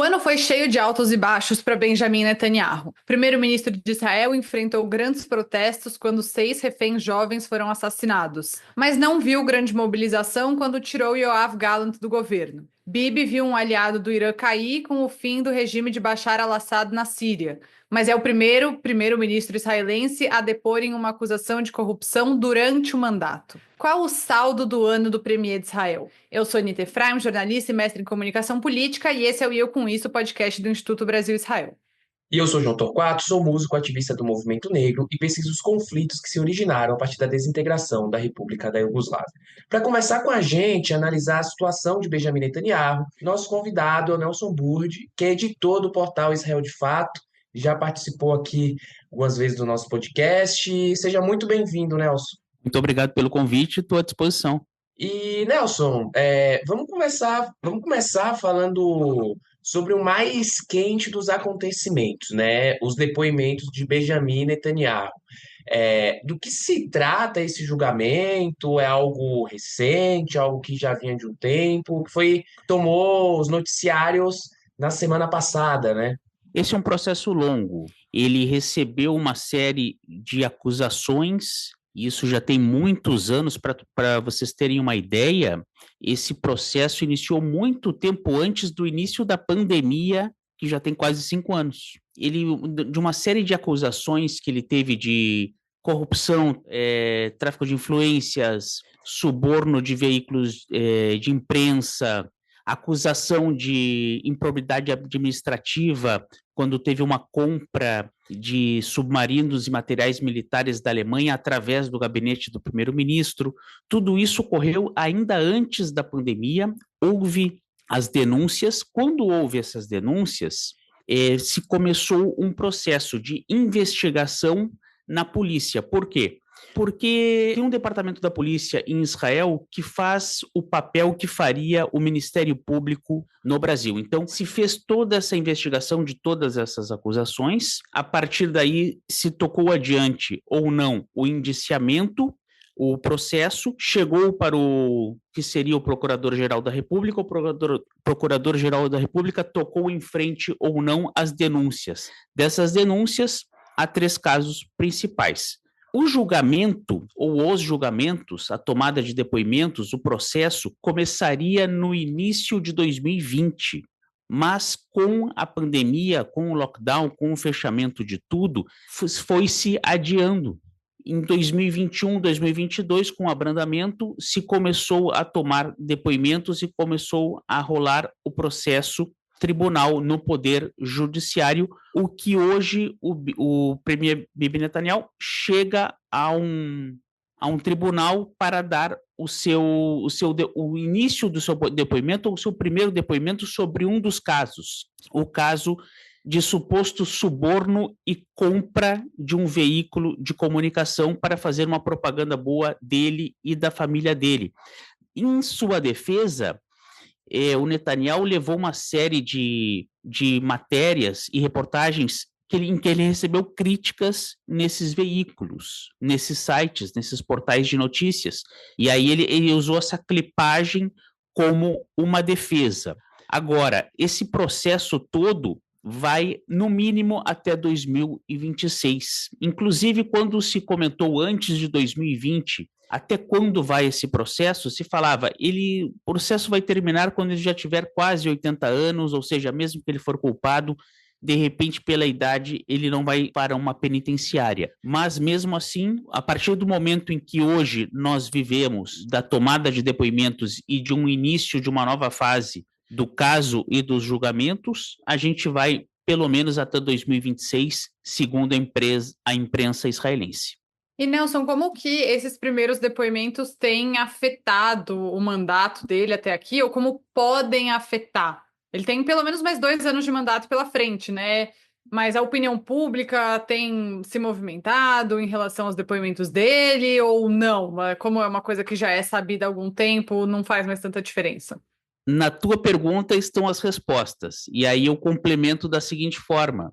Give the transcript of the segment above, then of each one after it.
O ano foi cheio de altos e baixos para Benjamin Netanyahu. O primeiro-ministro de Israel enfrentou grandes protestos quando 6 reféns jovens foram assassinados, mas não viu grande mobilização quando tirou Yoav Gallant do governo. Bibi viu um aliado do Irã cair com o fim do regime de Bashar al-Assad na Síria, mas é o primeiro-ministro israelense a depor em uma acusação de corrupção durante o mandato. Qual o saldo do ano do premier de Israel? Eu sou Anita Efraim, jornalista e mestre em comunicação política, e esse é o E Eu Com Isso, podcast do Instituto Brasil-Israel. E eu sou João Torquato, sou músico ativista do movimento negro e pesquiso os conflitos que se originaram a partir da desintegração da República da Iugoslávia. Para conversar com a gente e analisar a situação de Benjamin Netanyahu, nosso convidado é o Nelson Burdi, que é editor do portal Israel de Fato, já participou aqui algumas vezes do nosso podcast. Seja muito bem-vindo, Nelson. Muito obrigado pelo convite, estou à disposição. E, Nelson, vamos começar falando sobre o mais quente dos acontecimentos, né? Os depoimentos de Benjamin Netanyahu. Do que se trata esse julgamento? É algo recente, algo que já vinha de um tempo, tomou os noticiários na semana passada, né? Esse é um processo longo. Ele recebeu uma série de acusações. Isso já tem muitos anos. Para vocês terem uma ideia, esse processo iniciou muito tempo antes do início da pandemia, que já tem quase 5 anos. De uma série de acusações que ele teve de corrupção, tráfico de influências, suborno de veículos de imprensa, acusação de improbidade administrativa, quando teve uma compra de submarinos e materiais militares da Alemanha através do gabinete do primeiro-ministro. Tudo isso ocorreu ainda antes da pandemia. Houve as denúncias. Quando houve essas denúncias, se começou um processo de investigação na polícia. Por quê? Porque tem um departamento da polícia em Israel que faz o papel que faria o Ministério Público no Brasil. Então, se fez toda essa investigação de todas essas acusações. A partir daí, se tocou adiante ou não o indiciamento. O processo chegou para o que seria o Procurador-Geral da República. O Procurador-Geral da República tocou em frente ou não as denúncias. Dessas denúncias, há 3 casos principais. O julgamento, ou os julgamentos, a tomada de depoimentos, o processo, começaria no início de 2020, mas com a pandemia, com o lockdown, com o fechamento de tudo, foi se adiando. Em 2021, 2022, com o abrandamento, se começou a tomar depoimentos e começou a rolar o processo tribunal no poder judiciário, o que hoje o premier Bibi Netanyahu chega a um tribunal para dar o início do seu depoimento, ou o seu primeiro depoimento sobre um dos casos, o caso de suposto suborno e compra de um veículo de comunicação para fazer uma propaganda boa dele e da família dele. Em sua defesa, o Netanyahu levou uma série de matérias e reportagens em que ele recebeu críticas nesses veículos, nesses sites, nesses portais de notícias. E aí ele usou essa clipagem como uma defesa. Agora, esse processo todo vai, no mínimo, até 2026. Inclusive, quando se comentou antes de 2020, até quando vai esse processo, se falava, o processo vai terminar quando ele já tiver quase 80 anos, ou seja, mesmo que ele for culpado, de repente, pela idade, ele não vai para uma penitenciária. Mas, mesmo assim, a partir do momento em que hoje nós vivemos da tomada de depoimentos e de um início de uma nova fase do caso e dos julgamentos, a gente vai pelo menos até 2026, segundo a imprensa israelense. E, Nelson, como que esses primeiros depoimentos têm afetado o mandato dele até aqui, ou como podem afetar? Ele tem pelo menos mais 2 anos de mandato pela frente, né? Mas a opinião pública tem se movimentado em relação aos depoimentos dele, ou não? Como é uma coisa que já é sabida há algum tempo, não faz mais tanta diferença? Na tua pergunta estão as respostas, e aí eu complemento da seguinte forma.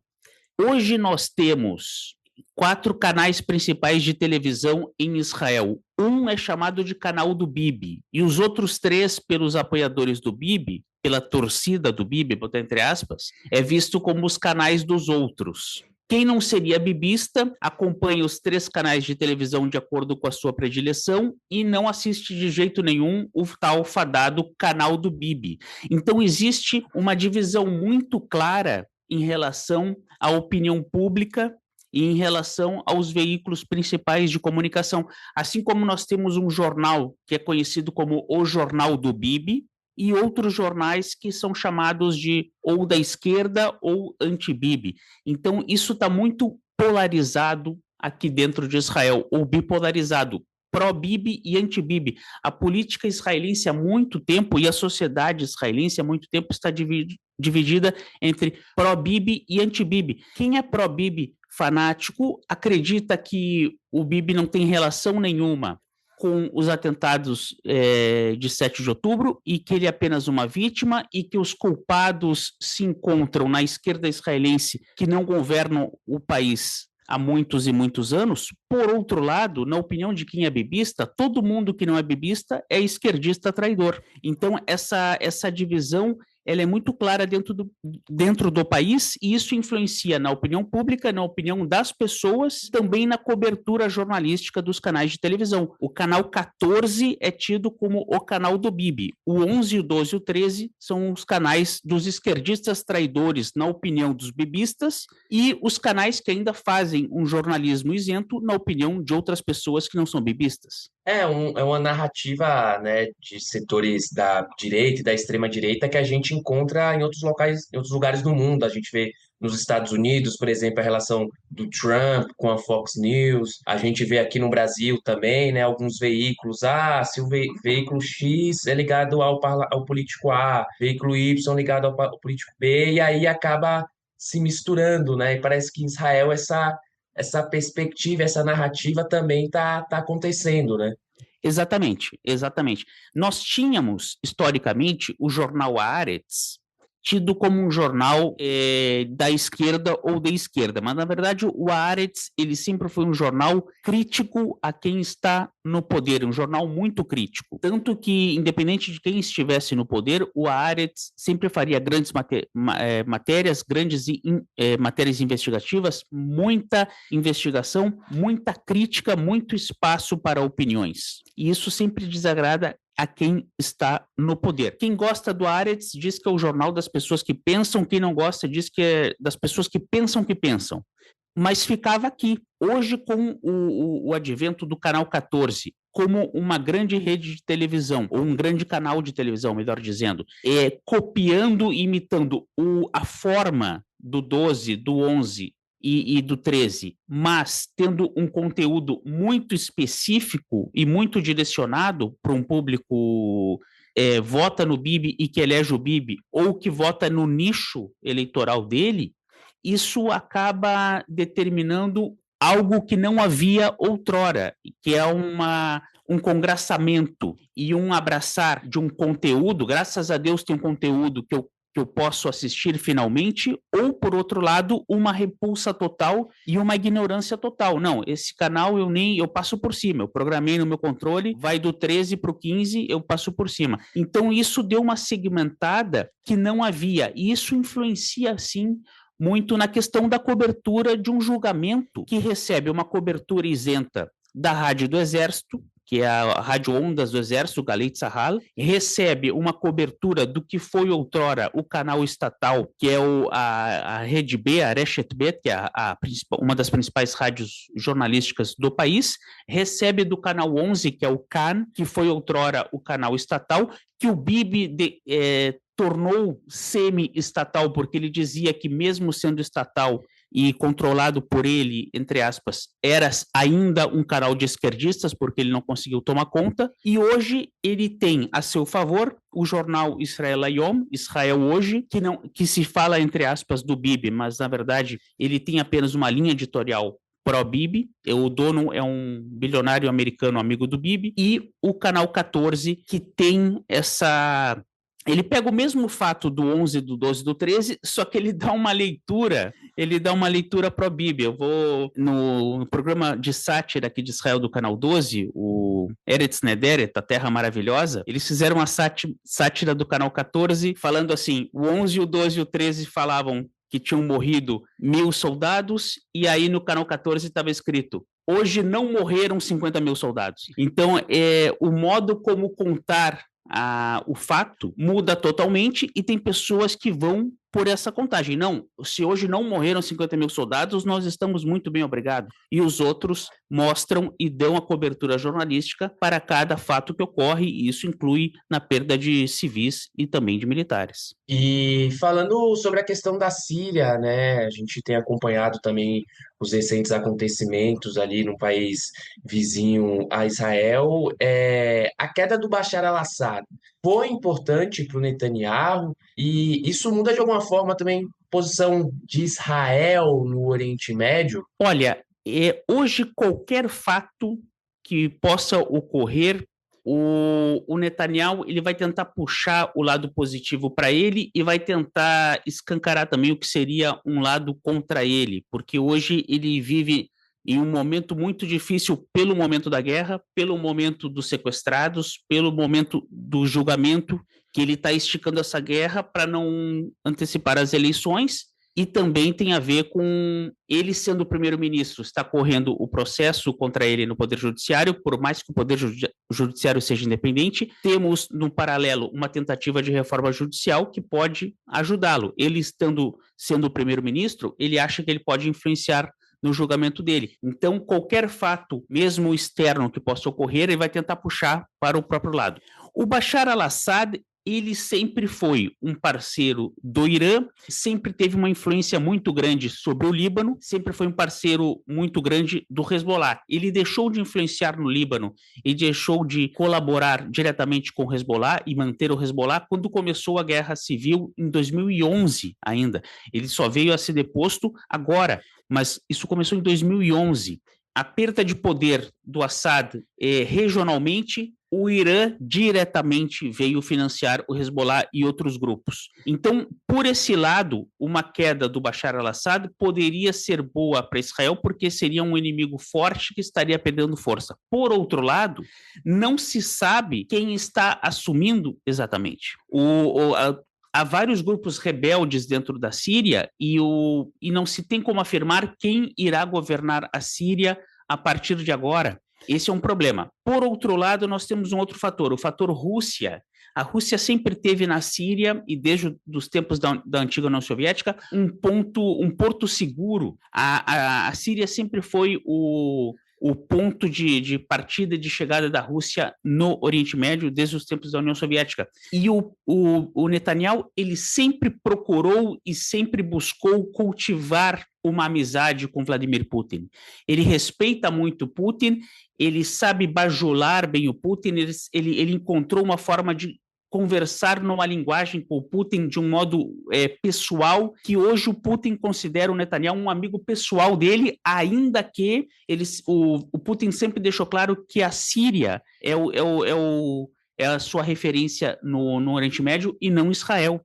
Hoje nós temos 4 canais principais de televisão em Israel. Um é chamado de canal do Bibi, e os outros 3, pelos apoiadores do Bibi, pela torcida do Bibi, botar entre aspas, é visto como os canais dos outros. Quem não seria bibista acompanha os 3 canais de televisão de acordo com a sua predileção e não assiste de jeito nenhum o tal fadado canal do Bibi. Então existe uma divisão muito clara em relação à opinião pública e em relação aos veículos principais de comunicação. Assim como nós temos um jornal que é conhecido como o Jornal do Bibi, e outros jornais que são chamados de ou da esquerda ou anti-Bibi. Então, isso está muito polarizado aqui dentro de Israel, ou bipolarizado, pró-Bibi e anti-Bibi. A política israelense há muito tempo, e a sociedade israelense há muito tempo, está dividida entre pró-Bibi e anti-Bibi. Quem é pró-Bibi fanático acredita que o Bibi não tem relação nenhuma com os atentados de 7 de outubro e que ele é apenas uma vítima e que os culpados se encontram na esquerda israelense que não governam o país há muitos e muitos anos. Por outro lado, na opinião de quem é bibista, todo mundo que não é bibista é esquerdista traidor. Então, essa divisão ela é muito clara dentro do país e isso influencia na opinião pública, na opinião das pessoas, também na cobertura jornalística dos canais de televisão. O canal 14 é tido como o canal do Bibi. O 11, o 12 e o 13 são os canais dos esquerdistas traidores, na opinião dos bibistas, e os canais que ainda fazem um jornalismo isento, na opinião de outras pessoas que não são bibistas. É uma narrativa, né, de setores da direita e da extrema-direita que a gente encontra em outros locais, em outros lugares do mundo. A gente vê nos Estados Unidos, por exemplo, a relação do Trump com a Fox News. A gente vê aqui no Brasil também, né, alguns veículos. Se o veículo X é ligado ao político A, veículo Y ligado ao político B, e aí acaba se misturando, né? E parece que em Israel essa perspectiva, essa narrativa também está acontecendo, né? Exatamente, exatamente. Nós tínhamos, historicamente, o jornal Haaretz, tido como um jornal da esquerda ou da esquerda, mas na verdade o Haaretz ele sempre foi um jornal crítico a quem está no poder, um jornal muito crítico, tanto que independente de quem estivesse no poder, o Haaretz sempre faria grandes matérias, matérias investigativas, muita investigação, muita crítica, muito espaço para opiniões, e isso sempre desagrada a quem está no poder. Quem gosta do Haaretz diz que é o jornal das pessoas que pensam, quem não gosta diz que é das pessoas que pensam. Mas ficava aqui. Hoje, com o advento do Canal 14, como uma grande rede de televisão, ou um grande canal de televisão, melhor dizendo, copiando e imitando a forma do 12, do 11 e do 13, mas tendo um conteúdo muito específico e muito direcionado para um público vota no Bibi e que elege o Bibi, ou que vota no nicho eleitoral dele, isso acaba determinando algo que não havia outrora, que é um congraçamento e um abraçar de um conteúdo. Graças a Deus tem um conteúdo que eu posso assistir finalmente, ou, por outro lado, uma repulsa total e uma ignorância total. Não, esse canal eu passo por cima, eu programei no meu controle, vai do 13 para o 15, eu passo por cima. Então, isso deu uma segmentada que não havia, e isso influencia, sim, muito na questão da cobertura de um julgamento que recebe uma cobertura isenta da Rádio do Exército, que é a Rádio Ondas do Exército, Galei Tzahal, recebe uma cobertura do que foi outrora o canal estatal, que é a Rede B, a Reshet B, que é uma das principais rádios jornalísticas do país, recebe do canal 11, que é o Kan, que foi outrora o canal estatal, que o Bibi tornou semi-estatal, porque ele dizia que mesmo sendo estatal e controlado por ele, entre aspas, era ainda um canal de esquerdistas, porque ele não conseguiu tomar conta, e hoje ele tem a seu favor o jornal Israel Hayom, Israel Hoje, que se fala, entre aspas, do Bibi, mas na verdade ele tem apenas uma linha editorial pró-Bibi, o dono é um bilionário americano amigo do Bibi, e o canal 14, que tem ele pega o mesmo fato do 11, do 12 e do 13, só que ele dá uma leitura ele dá uma leitura pró-Bíblia. Eu vou no programa de sátira aqui de Israel do Canal 12, o Eretz Nederet, a Terra Maravilhosa, eles fizeram uma sátira do Canal 14, falando assim, o 11, o 12 e o 13 falavam que tinham morrido 1.000 soldados, e aí no Canal 14 estava escrito, hoje não morreram 50 mil soldados. Então, o modo como contar o fato muda totalmente e tem pessoas que vão por essa contagem. Não, se hoje não morreram 50 mil soldados, nós estamos muito bem, obrigado. E os outros mostram e dão a cobertura jornalística para cada fato que ocorre, e isso inclui na perda de civis e também de militares. E falando sobre a questão da Síria, né, a gente tem acompanhado também os recentes acontecimentos ali no país vizinho a Israel. A queda do Bashar al-Assad foi importante para o Netanyahu e isso muda de alguma forma também a posição de Israel no Oriente Médio? Olha, hoje qualquer fato que possa ocorrer, o Netanyahu ele vai tentar puxar o lado positivo para ele e vai tentar escancarar também o que seria um lado contra ele, porque hoje ele vive em um momento muito difícil pelo momento da guerra, pelo momento dos sequestrados, pelo momento do julgamento, que ele está esticando essa guerra para não antecipar as eleições. E também tem a ver com ele sendo o primeiro-ministro, está correndo o processo contra ele no Poder Judiciário, por mais que o Poder Judiciário seja independente, temos, no paralelo, uma tentativa de reforma judicial que pode ajudá-lo. Ele sendo o primeiro-ministro, ele acha que ele pode influenciar no julgamento dele. Então, qualquer fato, mesmo externo que possa ocorrer, ele vai tentar puxar para o próprio lado. O Bashar al-Assad, ele sempre foi um parceiro do Irã, sempre teve uma influência muito grande sobre o Líbano, sempre foi um parceiro muito grande do Hezbollah. Ele deixou de influenciar no Líbano e deixou de colaborar diretamente com o Hezbollah e manter o Hezbollah quando começou a guerra civil em 2011 ainda. Ele só veio a ser deposto agora, mas isso começou em 2011. A perda de poder do Assad regionalmente, o Irã diretamente veio financiar o Hezbollah e outros grupos. Então, por esse lado, uma queda do Bashar al-Assad poderia ser boa para Israel, porque seria um inimigo forte que estaria perdendo força. Por outro lado, não se sabe quem está assumindo exatamente. Há vários grupos rebeldes dentro da Síria e não se tem como afirmar quem irá governar a Síria a partir de agora. Esse é um problema. Por outro lado, nós temos um outro fator, o fator Rússia. A Rússia sempre teve na Síria, e desde os tempos da antiga União Soviética, um porto seguro. A Síria sempre foi o ponto de partida e de chegada da Rússia no Oriente Médio desde os tempos da União Soviética. E o Netanyahu, ele sempre procurou e sempre buscou cultivar uma amizade com Vladimir Putin. Ele respeita muito Putin, ele sabe bajular bem o Putin, ele encontrou uma forma de conversar numa linguagem com o Putin de um modo pessoal, que hoje o Putin considera o Netanyahu um amigo pessoal dele, ainda que o Putin sempre deixou claro que a Síria é a sua referência no Oriente Médio e não Israel.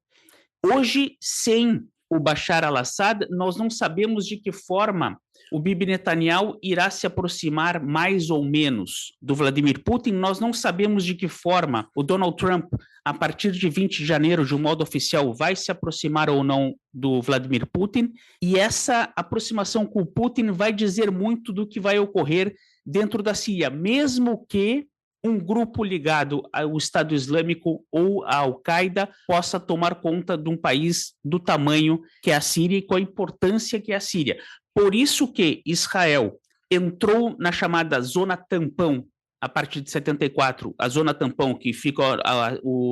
Hoje, sem o Bashar al-Assad, nós não sabemos de que forma o Bibi Netanyahu irá se aproximar mais ou menos do Vladimir Putin. Nós não sabemos de que forma o Donald Trump, a partir de 20 de janeiro, de um modo oficial, vai se aproximar ou não do Vladimir Putin. E essa aproximação com o Putin vai dizer muito do que vai ocorrer dentro da Síria, mesmo que um grupo ligado ao Estado Islâmico ou à Al-Qaeda possa tomar conta de um país do tamanho que é a Síria e com a importância que é a Síria. Por isso que Israel entrou na chamada Zona Tampão a partir de 74, a Zona Tampão, que fica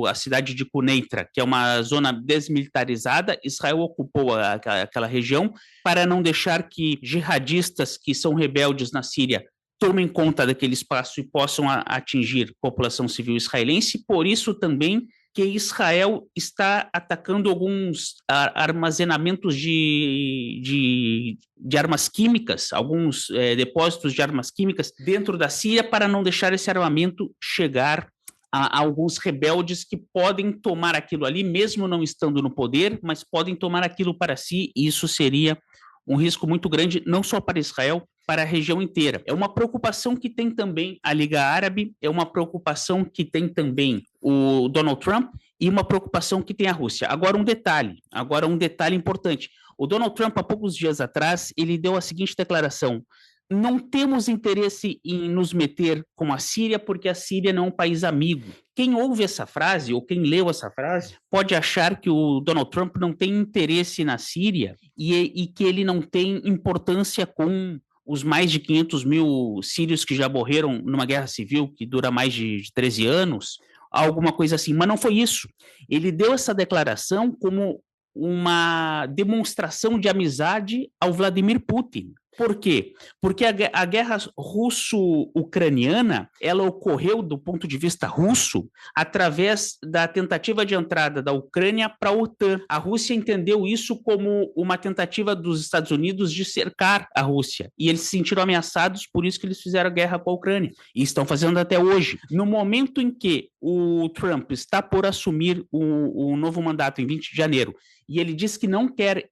a cidade de Quneitra, que é uma zona desmilitarizada. Israel ocupou aquela região para não deixar que jihadistas que são rebeldes na Síria tomem conta daquele espaço e possam atingir a população civil israelense. Por isso também que Israel está atacando alguns armazenamentos de armas químicas, alguns depósitos de armas químicas dentro da Síria, para não deixar esse armamento chegar a alguns rebeldes que podem tomar aquilo ali, mesmo não estando no poder, mas podem tomar aquilo para si, e isso seria um risco muito grande, não só para Israel, para a região inteira. É uma preocupação que tem também a Liga Árabe, é uma preocupação que tem também o Donald Trump e uma preocupação que tem a Rússia. Agora um detalhe importante. O Donald Trump, há poucos dias atrás, ele deu a seguinte declaração: não temos interesse em nos meter com a Síria, porque a Síria não é um país amigo. Quem ouve essa frase, ou quem leu essa frase, pode achar que o Donald Trump não tem interesse na Síria e que ele não tem importância com os mais de 500 mil sírios que já morreram numa guerra civil que dura mais de 13 anos, alguma coisa assim. Mas não foi isso. Ele deu essa declaração como uma demonstração de amizade ao Vladimir Putin. Por quê? Porque a guerra russo-ucraniana, ela ocorreu, do ponto de vista russo, através da tentativa de entrada da Ucrânia para a OTAN. A Rússia entendeu isso como uma tentativa dos Estados Unidos de cercar a Rússia. E eles se sentiram ameaçados, por isso que eles fizeram a guerra com a Ucrânia. E estão fazendo até hoje. No momento em que o Trump está por assumir o novo mandato, em 20 de janeiro, e ele diz que não quer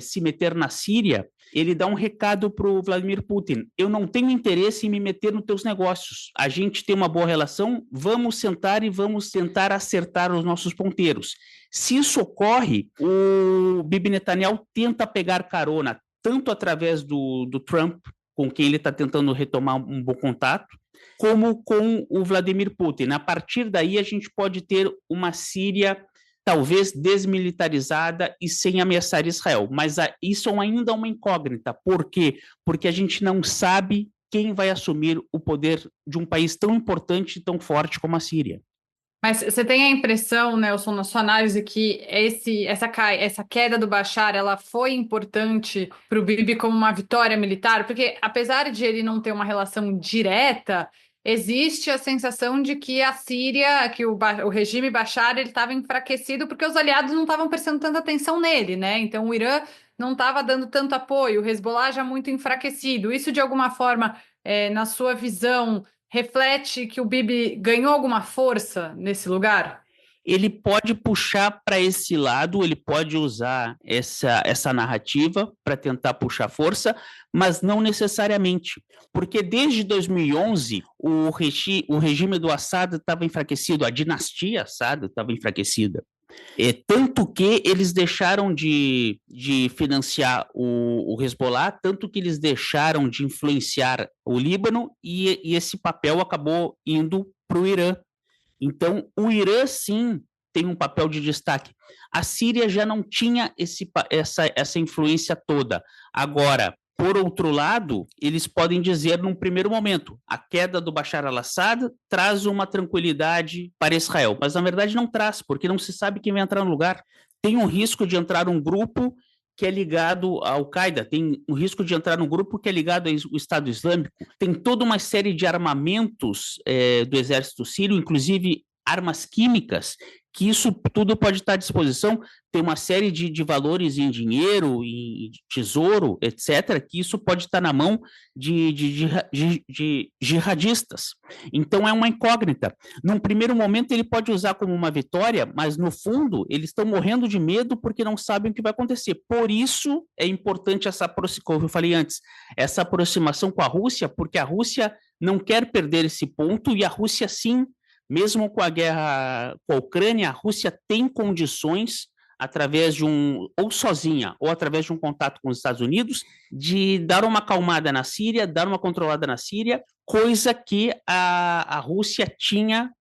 se meter na Síria, ele dá um recado para o Vladimir Putin: eu não tenho interesse em me meter nos teus negócios, a gente tem uma boa relação, vamos sentar e vamos tentar acertar os nossos ponteiros. Se isso ocorre, o Bibi Netanyahu tenta pegar carona, tanto através do Trump, com quem ele está tentando retomar um bom contato, como com o Vladimir Putin. A partir daí, a gente pode ter uma Síria talvez desmilitarizada e sem ameaçar Israel. Mas isso ainda é uma incógnita. Por quê? Porque a gente não sabe quem vai assumir o poder de um país tão importante e tão forte como a Síria. Mas você tem a impressão, Nelson, na sua análise, que essa queda do Bashar, ela foi importante para o Bibi como uma vitória militar? Porque, apesar de ele não ter uma relação direta, existe a sensação de que a Síria, que o regime Bashar, ele estava enfraquecido porque os aliados não estavam prestando tanta atenção nele, né? Então o Irã não estava dando tanto apoio, o Hezbollah já muito enfraquecido. Isso, de alguma forma, na sua visão, reflete que o Bibi ganhou alguma força nesse lugar? Ele pode puxar para esse lado, ele pode usar essa narrativa para tentar puxar força, mas não necessariamente, porque desde 2011 o regime do Assad estava enfraquecido, a dinastia Assad estava enfraquecida. Tanto que eles deixaram de financiar o Hezbollah, tanto que eles deixaram de influenciar o Líbano e esse papel acabou indo para o Irã. Então, o Irã, sim, tem um papel de destaque. A Síria já não tinha essa influência toda. Agora, por outro lado, eles podem dizer, num primeiro momento, a queda do Bashar al-Assad traz uma tranquilidade para Israel. Mas, na verdade, não traz, porque não se sabe quem vai entrar no lugar. Tem um risco de entrar um grupo que é ligado à Al-Qaeda, tem o risco de entrar num grupo que é ligado ao Estado Islâmico, tem toda uma série de armamentos do exército sírio, inclusive armas químicas, que isso tudo pode estar à disposição, tem uma série de valores em dinheiro, em tesouro, etc., que isso pode estar na mão de jihadistas. Então é uma incógnita. Num primeiro momento ele pode usar como uma vitória, mas no fundo eles estão morrendo de medo porque não sabem o que vai acontecer. Por isso é importante como eu falei antes, essa aproximação com a Rússia, porque a Rússia não quer perder esse ponto e a Rússia sim, mesmo com a guerra com a Ucrânia, a Rússia tem condições, através ou sozinha, ou através de um contato com os Estados Unidos, de dar uma acalmada na Síria, dar uma controlada na Síria, coisa que a Rússia tinha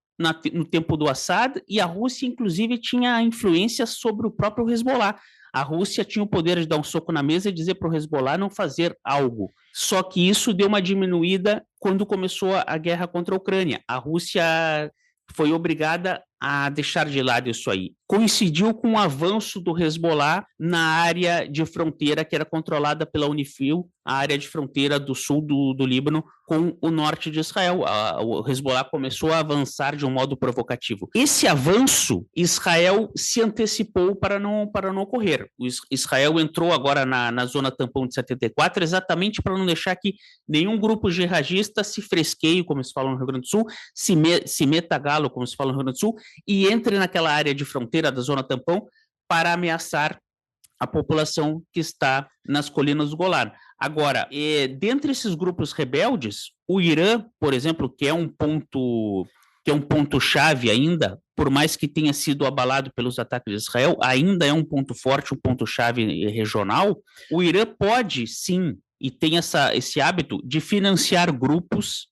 no tempo do Assad, e a Rússia, inclusive, tinha influência sobre o próprio Hezbollah. A Rússia tinha o poder de dar um soco na mesa e dizer para o Hezbollah não fazer algo. Só que isso deu uma diminuída quando começou a guerra contra a Ucrânia. A Rússia foi obrigada a deixar de lado isso aí. Coincidiu com o avanço do Hezbollah na área de fronteira que era controlada pela Unifil, a área de fronteira do sul do Líbano com o norte de Israel. O Hezbollah começou a avançar de um modo provocativo. Esse avanço, Israel se antecipou para não ocorrer. Israel entrou agora na zona tampão de 74 exatamente para não deixar que nenhum grupo jihadista se fresqueie, como se fala no Rio Grande do Sul, se meta galo, como se fala no Rio Grande do Sul, e entre naquela área de fronteira da zona tampão para ameaçar a população que está nas colinas do Golan. Agora, dentre esses grupos rebeldes, o Irã, por exemplo, que é um ponto-chave ainda, por mais que tenha sido abalado pelos ataques de Israel, ainda é um ponto forte, um ponto-chave regional. O Irã pode, sim, e tem esse hábito de financiar grupos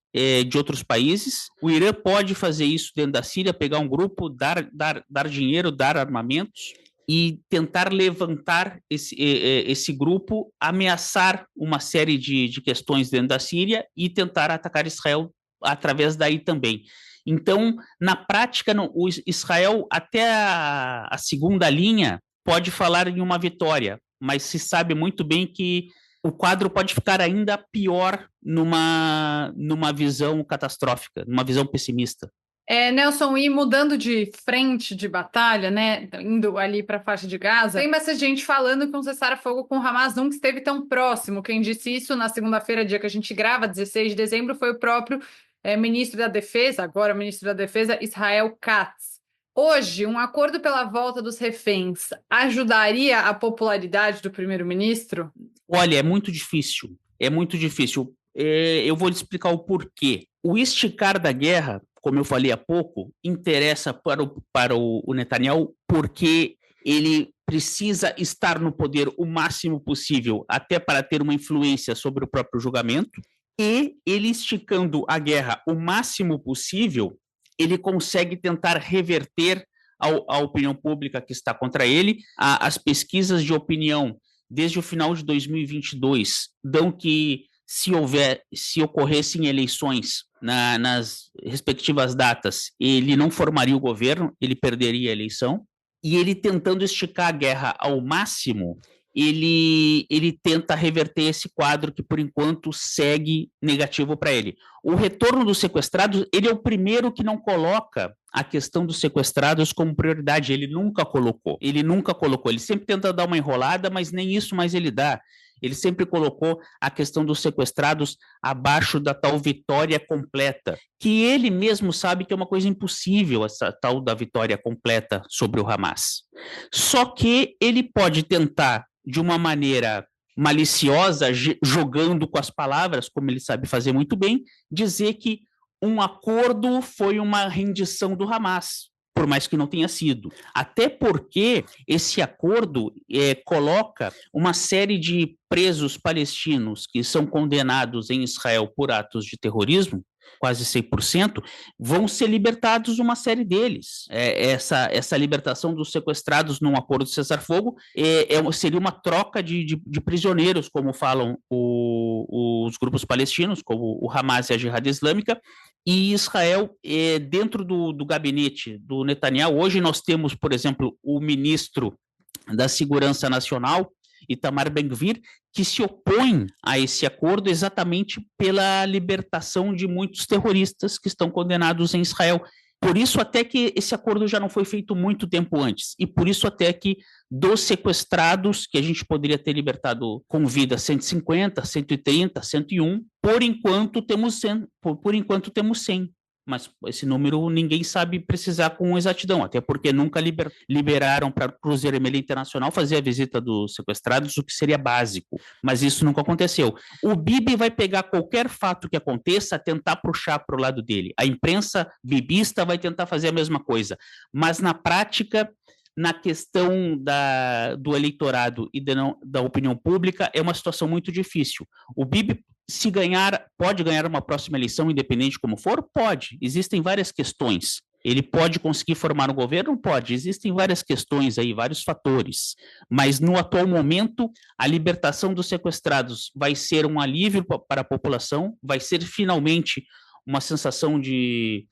de outros países. O Irã pode fazer isso dentro da Síria, pegar um grupo, dar dinheiro, dar armamentos e tentar levantar esse grupo, ameaçar uma série de questões dentro da Síria e tentar atacar Israel através daí também. Então, na prática, o Israel, até a segunda linha, pode falar em uma vitória, mas se sabe muito bem que o quadro pode ficar ainda pior numa visão catastrófica, numa visão pessimista. Nelson, e mudando de frente de batalha, né, indo ali para a faixa de Gaza, tem bastante gente falando que um cessar-fogo com o Hamas nunca esteve tão próximo. Quem disse isso na segunda-feira, dia que a gente grava, 16 de dezembro, foi o próprio ministro da Defesa, agora ministro da Defesa, Israel Katz. Hoje, um acordo pela volta dos reféns ajudaria a popularidade do primeiro-ministro? Olha, é muito difícil. É muito difícil. Eu vou te explicar o porquê. O esticar da guerra, como eu falei há pouco, interessa para o Netanyahu porque ele precisa estar no poder o máximo possível, até para ter uma influência sobre o próprio julgamento, e ele esticando a guerra o máximo possível, ele consegue tentar reverter a opinião pública que está contra ele. As pesquisas de opinião desde o final de 2022 dão que se ocorressem eleições nas respectivas datas, ele não formaria o governo, ele perderia a eleição, e ele tentando esticar a guerra ao máximo, ele tenta reverter esse quadro que, por enquanto, segue negativo para ele. O retorno dos sequestrados, ele é o primeiro que não coloca a questão dos sequestrados como prioridade, ele nunca colocou, ele sempre tenta dar uma enrolada, mas nem isso mais ele dá. Ele sempre colocou a questão dos sequestrados abaixo da tal vitória completa, que ele mesmo sabe que é uma coisa impossível, essa tal da vitória completa sobre o Hamas. Só que ele pode tentar, de uma maneira maliciosa, jogando com as palavras, como ele sabe fazer muito bem, dizer que um acordo foi uma rendição do Hamas, por mais que não tenha sido. Até porque esse acordo coloca uma série de presos palestinos que são condenados em Israel por atos de terrorismo, quase 100%, vão ser libertados uma série deles. Essa libertação dos sequestrados num acordo de cessar-fogo seria uma troca de prisioneiros, como falam os grupos palestinos, como o Hamas e a Jihad Islâmica, e Israel, dentro do gabinete do Netanyahu, hoje nós temos, por exemplo, o ministro da Segurança Nacional, Itamar Ben-Gvir, que se opõe a esse acordo exatamente pela libertação de muitos terroristas que estão condenados em Israel. Por isso até que esse acordo já não foi feito muito tempo antes, e por isso até que dos sequestrados, que a gente poderia ter libertado com vida 150, 130, 101, por enquanto temos 100, mas esse número ninguém sabe precisar com exatidão, até porque nunca liberaram para o Cruzeiro Vermelho Internacional fazer a visita dos sequestrados, o que seria básico, mas isso nunca aconteceu. O Bibi vai pegar qualquer fato que aconteça, tentar puxar para o lado dele. A imprensa bibista vai tentar fazer a mesma coisa, mas na prática, na questão do eleitorado e da opinião pública, é uma situação muito difícil. O Bibi, se ganhar, pode ganhar uma próxima eleição, independente como for? Pode. Existem várias questões. Ele pode conseguir formar um governo? Pode. Existem várias questões aí, vários fatores. Mas, no atual momento, a libertação dos sequestrados vai ser um alívio para a população, vai ser finalmente uma sensação de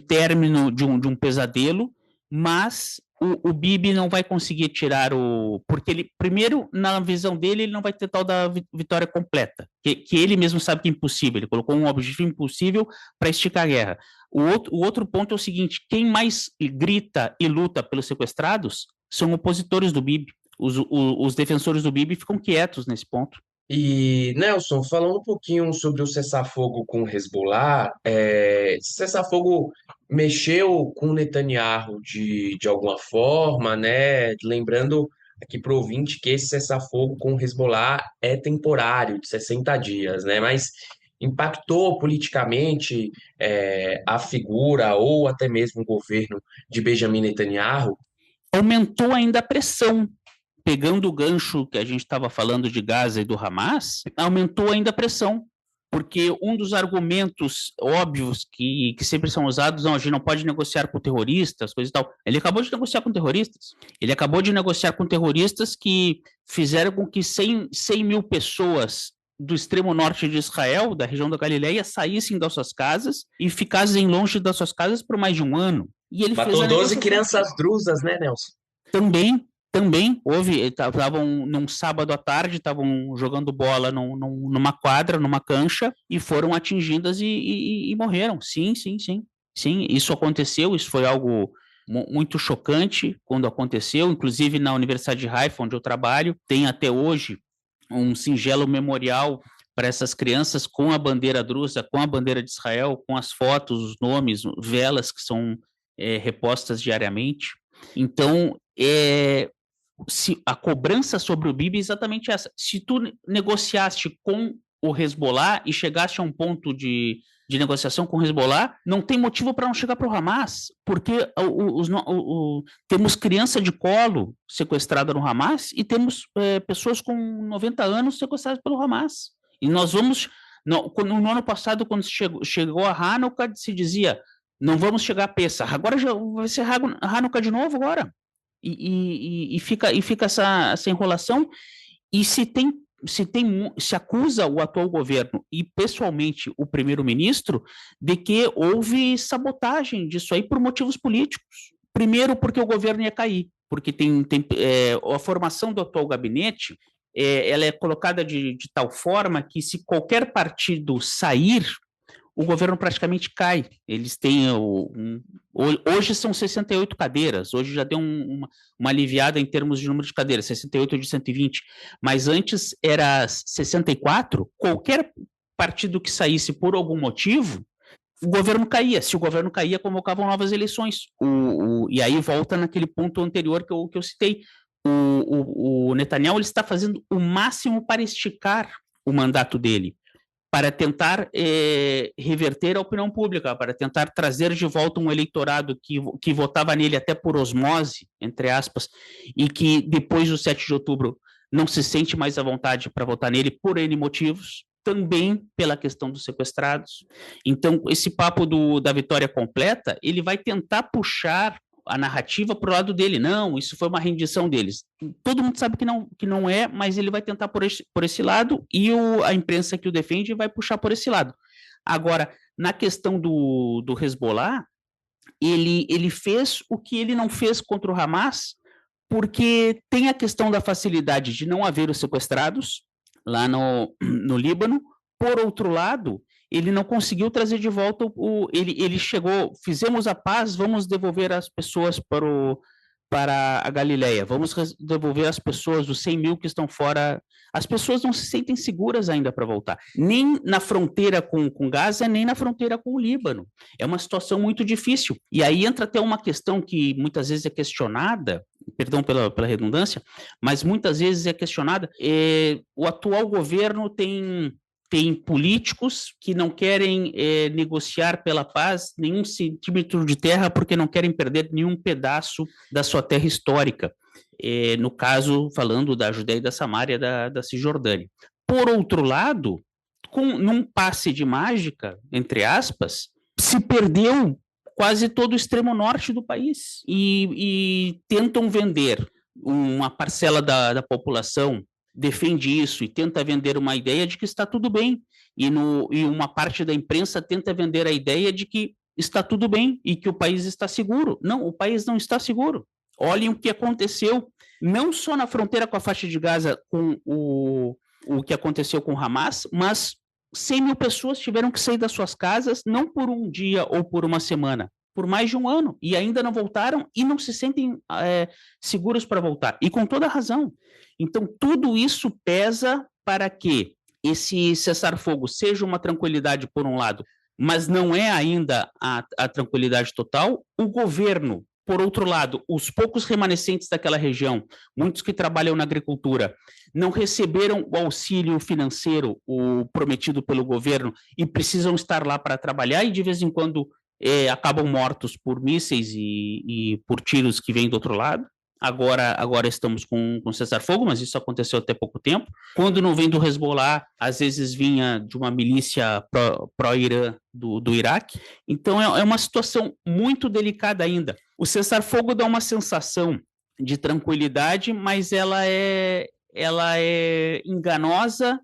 término de um pesadelo, mas o Bibi não vai conseguir tirar porque ele, primeiro, na visão dele, ele não vai ter tal da vitória completa, que ele mesmo sabe que é impossível, ele colocou um objetivo impossível para esticar a guerra. O outro ponto é o seguinte: quem mais grita e luta pelos sequestrados são opositores do Bibi. Os defensores do Bibi ficam quietos nesse ponto. E, Nelson, falando um pouquinho sobre o cessar-fogo com o Hezbollah, esse cessar-fogo mexeu com o Netanyahu de alguma forma, né? Lembrando aqui para o ouvinte que esse cessar-fogo com o Hezbollah é temporário, de 60 dias, né? Mas impactou politicamente a figura ou até mesmo o governo de Benjamin Netanyahu? Aumentou ainda a pressão. Pegando o gancho que a gente estava falando de Gaza e do Hamas, aumentou ainda a pressão, porque um dos argumentos óbvios que sempre são usados, não, a gente não pode negociar com terroristas, coisa e tal. Ele acabou de negociar com terroristas. Ele acabou de negociar com terroristas que fizeram com que 100 mil pessoas do extremo norte de Israel, da região da Galileia, saíssem das suas casas e ficassem longe das suas casas por mais de um ano. E ele Matou fez 12 crianças drusas, né, Nelson? Também houve, estavam num sábado à tarde, estavam jogando bola numa quadra, numa cancha, e foram atingidas e morreram. Sim, isso aconteceu, isso foi algo muito chocante quando aconteceu, inclusive na Universidade de Haifa, onde eu trabalho, tem até hoje um singelo memorial para essas crianças com a bandeira drusa, com a bandeira de Israel, com as fotos, os nomes, velas que são repostas diariamente. Então, se a cobrança sobre o Bibi é exatamente essa. Se tu negociaste com o Hezbollah e chegaste a um ponto de negociação com o Hezbollah, não tem motivo para não chegar para o Hamas, porque temos criança de colo sequestrada no Hamas e temos pessoas com 90 anos sequestradas pelo Hamas. E nós vamos... No ano passado, quando chegou a Hanukkah, se dizia, não vamos chegar a Pessah. Agora já vai ser Hanukkah de novo agora. E fica essa enrolação, e se acusa o atual governo e pessoalmente o primeiro-ministro de que houve sabotagem disso aí por motivos políticos. Primeiro, porque o governo ia cair, porque a formação do atual gabinete ela é colocada de tal forma que, se qualquer partido sair, o governo praticamente cai. Eles têm... hoje são 68 cadeiras, hoje já deu uma aliviada em termos de número de cadeiras, 68 de 120, mas antes era 64, qualquer partido que saísse por algum motivo, o governo caía. Se o governo caía, convocavam novas eleições. E aí volta naquele ponto anterior que eu citei. O Netanyahu ele está fazendo o máximo para esticar o mandato dele, para tentar reverter a opinião pública, para tentar trazer de volta um eleitorado que votava nele até por osmose, entre aspas, e que depois do 7 de outubro não se sente mais à vontade para votar nele por N motivos, também pela questão dos sequestrados. Então, esse papo da vitória completa, ele vai tentar puxar a narrativa para o lado dele. Não, isso foi uma rendição deles. Todo mundo sabe que não é, mas ele vai tentar por esse lado, e a imprensa que o defende vai puxar por esse lado. Agora, na questão do Hezbollah, ele fez o que ele não fez contra o Hamas, porque tem a questão da facilidade de não haver os sequestrados lá no Líbano. Por outro lado, ele não conseguiu trazer de volta ele chegou, fizemos a paz, vamos devolver as pessoas para a Galileia, vamos devolver as pessoas, os 100 mil que estão fora. As pessoas não se sentem seguras ainda para voltar, nem na fronteira com Gaza, nem na fronteira com o Líbano. É uma situação muito difícil. E aí entra até uma questão que muitas vezes é questionada, perdão pela redundância, mas muitas vezes é questionada. O atual governo tem políticos que não querem negociar pela paz nenhum centímetro de terra, porque não querem perder nenhum pedaço da sua terra histórica. No caso, falando da Judéia e da Samária, da Cisjordânia. Por outro lado, num passe de mágica, entre aspas, se perdeu quase todo o extremo norte do país, e tentam vender uma parcela da população, defende isso e tenta vender uma ideia de que está tudo bem, e uma parte da imprensa tenta vender a ideia de que está tudo bem e que o país está seguro. Não, o país não está seguro. Olhem o que aconteceu, não só na fronteira com a faixa de Gaza, com o que aconteceu com o Hamas, mas 100 mil pessoas tiveram que sair das suas casas, não por um dia ou por uma semana, por mais de um ano, e ainda não voltaram e não se sentem seguros para voltar, e com toda a razão. Então, tudo isso pesa para que esse cessar-fogo seja uma tranquilidade por um lado, mas não é ainda a tranquilidade total. O governo Por outro lado, os poucos remanescentes daquela região, muitos que trabalham na agricultura, não receberam o auxílio financeiro o prometido pelo governo e precisam estar lá para trabalhar e de vez em quando acabam mortos por mísseis e por tiros que vêm do outro lado. Agora estamos com cessar-fogo, mas isso aconteceu até pouco tempo. Quando não vem do Hezbollah, às vezes vinha de uma milícia pró-Irã do Iraque. Então é uma situação muito delicada ainda. O cessar-fogo dá uma sensação de tranquilidade, mas ela é enganosa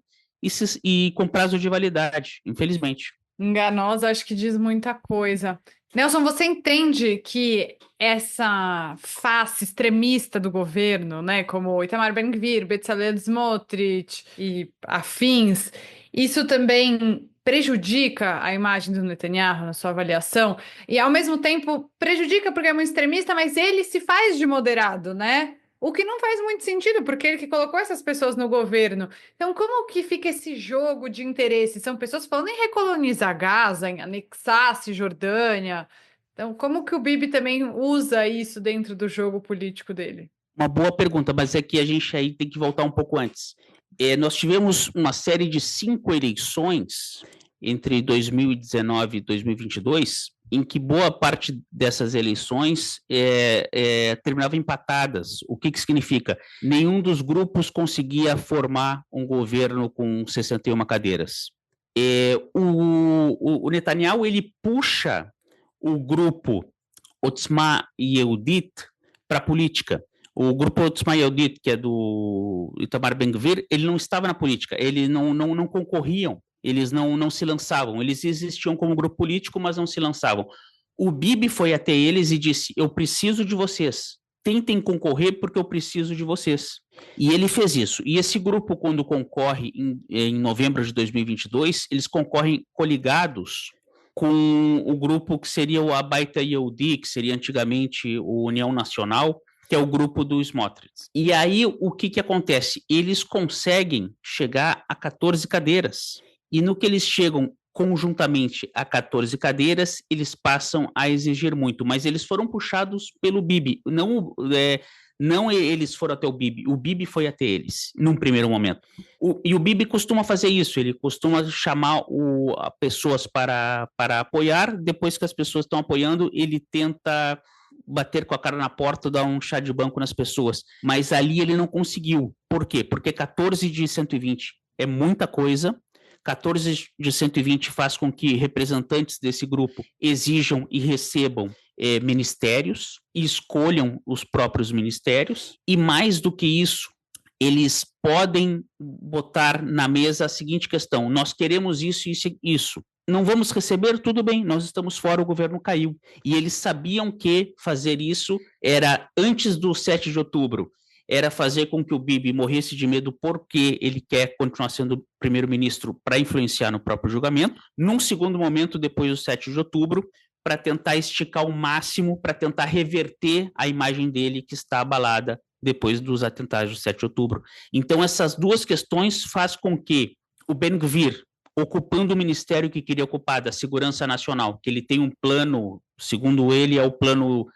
e com prazo de validade, infelizmente. Enganosa, acho que diz muita coisa. Nelson, você entende que essa face extremista do governo, né, como Itamar Ben-Gvir, Bezalel Smotrich e afins, isso também prejudica a imagem do Netanyahu na sua avaliação? E, ao mesmo tempo, prejudica porque é muito extremista, mas ele se faz de moderado, né? O que não faz muito sentido, porque ele que colocou essas pessoas no governo. Então, como que fica esse jogo de interesse? São pessoas falando em recolonizar Gaza, em anexar a Cisjordânia. Então, como que o Bibi também usa isso dentro do jogo político dele? Uma boa pergunta, mas é que a gente aí tem que voltar um pouco antes. Nós tivemos uma série de 5 eleições entre 2019 e 2022, em que boa parte dessas eleições terminavam empatadas. O que significa? Nenhum dos grupos conseguia formar um governo com 61 cadeiras. O Netanyahu, ele puxa o grupo Otzma Yehudit para a política. O grupo Otzma Yehudit, que é do Itamar Ben-Gvir, ele não estava na política, eles não concorriam, eles não se lançavam, eles existiam como grupo político, mas não se lançavam. O Bibi foi até eles e disse, eu preciso de vocês, tentem concorrer porque eu preciso de vocês. E ele fez isso. E esse grupo, quando concorre em novembro de 2022, eles concorrem coligados com o grupo que seria o Abaita Yehudi, que seria antigamente o União Nacional, que é o grupo do Smotrich. E aí, o que acontece? Eles conseguem chegar a 14 cadeiras. E no que eles chegam conjuntamente a 14 cadeiras, eles passam a exigir muito. Mas eles foram puxados pelo Bibi. Não eles foram até o Bibi foi até eles, num primeiro momento. E o Bibi costuma fazer isso, ele costuma chamar pessoas para apoiar, depois que as pessoas estão apoiando, ele tenta bater com a cara na porta, dar um chá de banco nas pessoas, mas ali ele não conseguiu. Por quê? Porque 14 de 120 é muita coisa, 14 de 120 faz com que representantes desse grupo exijam e recebam ministérios e escolham os próprios ministérios, e mais do que isso, eles podem botar na mesa a seguinte questão, nós queremos isso, isso e isso. Não vamos receber? Tudo bem, nós estamos fora, o governo caiu. E eles sabiam que fazer isso era antes do 7 de outubro, era fazer com que o Bibi morresse de medo porque ele quer continuar sendo primeiro-ministro para influenciar no próprio julgamento. Num segundo momento, depois do 7 de outubro, para tentar esticar o máximo, para tentar reverter a imagem dele que está abalada depois dos atentados do 7 de outubro. Então, essas duas questões fazem com que o Ben-Gvir, ocupando o ministério que queria ocupar, da Segurança Nacional, que ele tem um plano, segundo ele, é o plano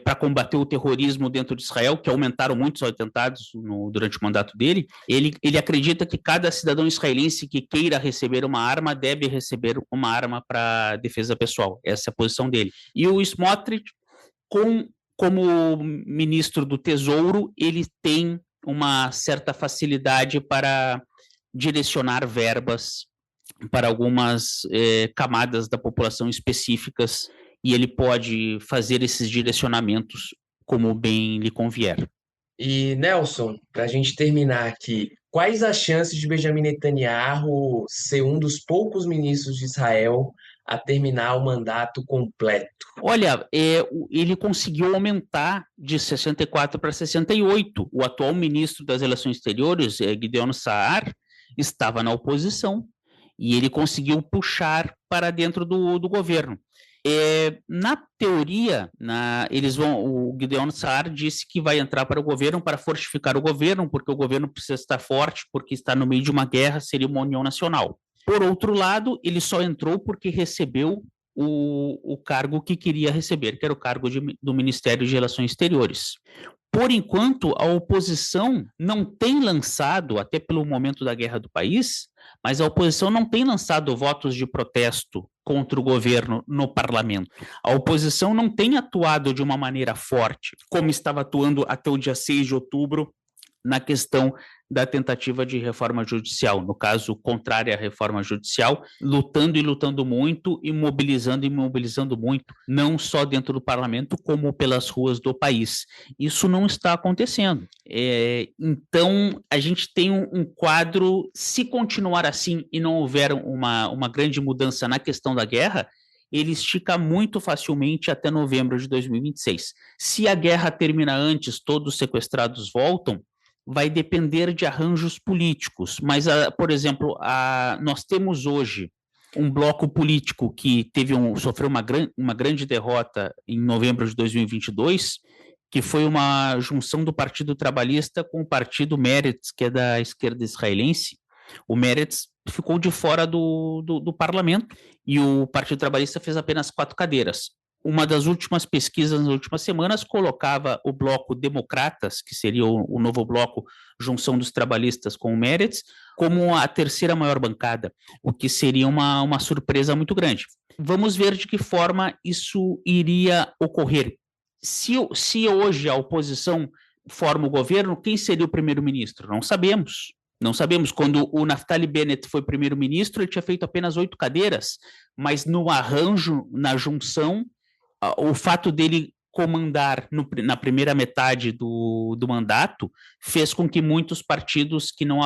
para combater o terrorismo dentro de Israel, que aumentaram muito os atentados durante o mandato dele, ele acredita que cada cidadão israelense que queira receber uma arma deve receber uma arma para defesa pessoal. Essa é a posição dele. E o Smotrich, como ministro do Tesouro, ele tem uma certa facilidade para direcionar verbas para algumas camadas da população específicas, e ele pode fazer esses direcionamentos como bem lhe convier. E, Nelson, para a gente terminar aqui, quais as chances de Benjamin Netanyahu ser um dos poucos ministros de Israel a terminar o mandato completo? Olha, ele conseguiu aumentar de 64 para 68. O atual ministro das Relações Exteriores, Gideon Saar, estava na oposição e ele conseguiu puxar para dentro do governo. Na teoria, o Gideon Saar disse que vai entrar para o governo para fortificar o governo, porque o governo precisa estar forte, porque está no meio de uma guerra, seria uma união nacional. Por outro lado, ele só entrou porque recebeu o cargo que queria receber, que era o cargo do Ministério de Relações Exteriores. Por enquanto, a oposição não tem lançado, até pelo momento da guerra do país, mas a oposição não tem lançado votos de protesto contra o governo no parlamento. A oposição não tem atuado de uma maneira forte, como estava atuando até o dia 6 de outubro, na questão da tentativa de reforma judicial, no caso, contrária à reforma judicial, lutando e lutando muito e mobilizando muito, não só dentro do parlamento, como pelas ruas do país. Isso não está acontecendo. Então, a gente tem um quadro, se continuar assim e não houver uma grande mudança na questão da guerra, ele estica muito facilmente até novembro de 2026. Se a guerra termina antes, todos os sequestrados voltam, vai depender de arranjos políticos, mas, por exemplo, nós temos hoje um bloco político que sofreu uma grande derrota em novembro de 2022, que foi uma junção do Partido Trabalhista com o Partido Meretz, que é da esquerda israelense. O Meretz ficou de fora do parlamento e o Partido Trabalhista fez apenas 4 cadeiras. Uma das últimas pesquisas nas últimas semanas colocava o bloco Democratas, que seria o novo bloco junção dos trabalhistas com o Meretz, como a terceira maior bancada, o que seria uma surpresa muito grande. Vamos ver de que forma isso iria ocorrer. Se hoje a oposição forma o governo, quem seria o primeiro-ministro? Não sabemos. Não sabemos. Quando o Naftali Bennett foi primeiro-ministro, ele tinha feito apenas 8 cadeiras, mas no arranjo, na junção, o fato dele comandar na primeira metade do mandato fez com que muitos partidos que não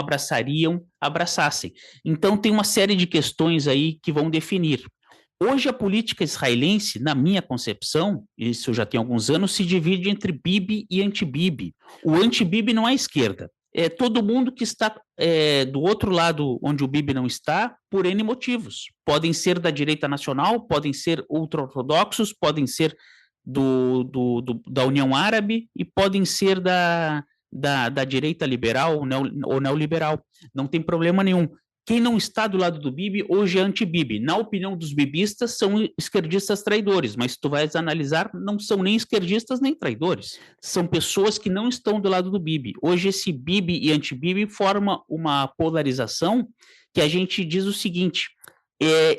abraçassem. Então, tem uma série de questões aí que vão definir. Hoje, a política israelense, na minha concepção, isso já tem alguns anos, se divide entre Bibi e anti-Bibi. O anti-Bibi não é a esquerda. É todo mundo que está do outro lado onde o Bibi não está, por N motivos. Podem ser da direita nacional, podem ser ultra-ortodoxos, podem ser da União Árabe e podem ser da direita liberal ou neoliberal. Não tem problema nenhum. Quem não está do lado do Bibi hoje é anti-Bibi. Na opinião dos bibistas, são esquerdistas traidores, mas se tu vais analisar, não são nem esquerdistas nem traidores. São pessoas que não estão do lado do Bibi. Hoje esse Bibi e anti-Bibi forma uma polarização que a gente diz o seguinte: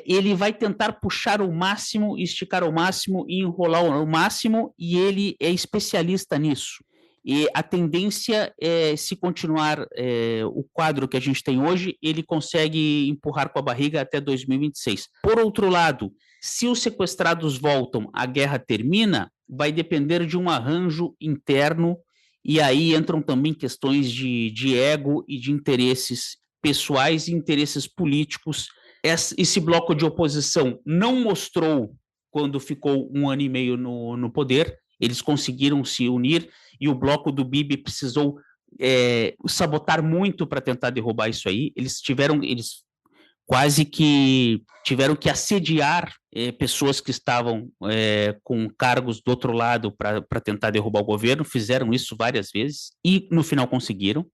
ele vai tentar puxar o máximo, esticar o máximo e enrolar o máximo, e ele é especialista nisso. E a tendência é, se continuar o quadro que a gente tem hoje, ele consegue empurrar com a barriga até 2026. Por outro lado, se os sequestrados voltam, a guerra termina, vai depender de um arranjo interno, e aí entram também questões de ego e de interesses pessoais e interesses políticos. Esse bloco de oposição não mostrou quando ficou 1 ano e meio no poder. Eles conseguiram se unir e o bloco do Bibi precisou sabotar muito para tentar derrubar isso aí. Eles quase que tiveram que assediar pessoas que estavam com cargos do outro lado para tentar derrubar o governo. Fizeram isso várias vezes e no final conseguiram.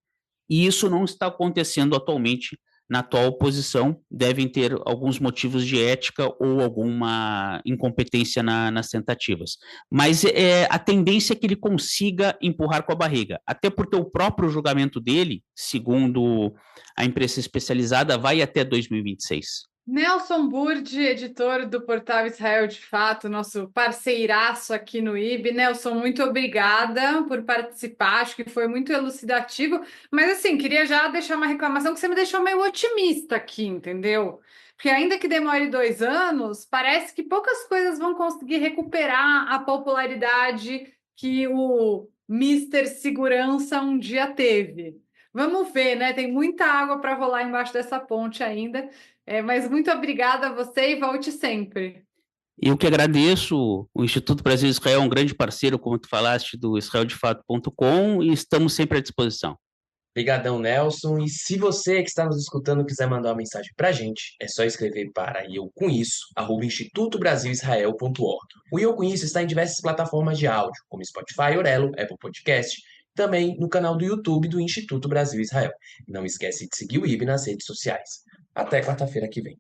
E isso não está acontecendo atualmente na atual oposição. Devem ter alguns motivos de ética ou alguma incompetência nas tentativas. Mas a tendência é que ele consiga empurrar com a barriga, até porque o próprio julgamento dele, segundo a imprensa especializada, vai até 2026. Nelson Burdi, editor do portal Israel de Fato, nosso parceiraço aqui no IB. Nelson, muito obrigada por participar, acho que foi muito elucidativo, mas assim, queria já deixar uma reclamação que você me deixou meio otimista aqui, entendeu? Porque ainda que demore 2 anos, parece que poucas coisas vão conseguir recuperar a popularidade que o Mister Segurança um dia teve. Vamos ver, né? Tem muita água para rolar embaixo dessa ponte ainda. Mas muito obrigada a você e volte sempre. Eu que agradeço. O Instituto Brasil Israel é um grande parceiro, como tu falaste, do israeldefato.com, e estamos sempre à disposição. Obrigadão, Nelson. E se você que está nos escutando quiser mandar uma mensagem para a gente, é só escrever para @institutobrasilisrael.org. O Eu Com Isso está em diversas plataformas de áudio, como Spotify, Orelo, Apple Podcast, também no canal do YouTube do Instituto Brasil Israel. Não esquece de seguir o IB nas redes sociais. Até quarta-feira que vem.